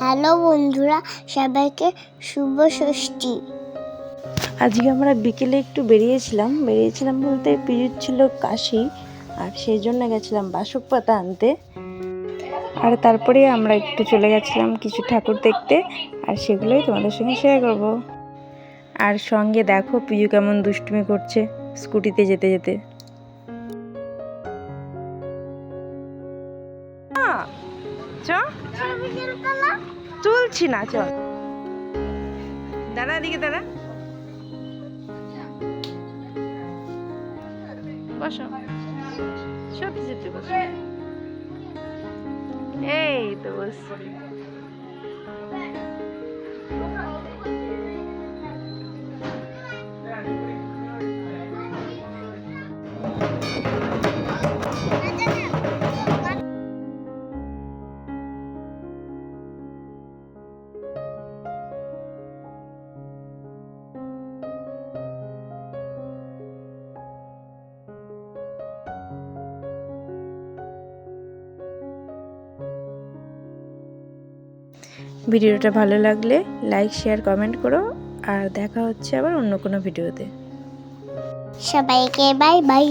Hello বন্ধুরা, সবাইকে শুভ ষষ্ঠী। আজকে আমরা বিকেলে একটু বেরিয়েছিলাম বলতে পিজুর ছিল কাশি, আর সেই জন্য গেছিলাম বাসক পাতা আনতে। আর তারপরে আমরা একটু চলে গেছিলাম কিছু ঠাকুর দেখতে, আর সেগুলোই তোমাদের সঙ্গে শেয়ার করব। আর সঙ্গে দেখো পিজু কেমন দুষ্টুমি করছে স্কুটিতে যেতে যেতে। তুলছি না, চল দাঁড়া, দিকে দাঁড়া, বসো, সত্যি সত্যি বসো, এই তো বস। ভিডিওটা ভালো লাগলে লাইক, শেয়ার, কমেন্ট করো। আর দেখা হচ্ছে আবার অন্য কোনো ভিডিওতে। সবাইকে বাই বাই।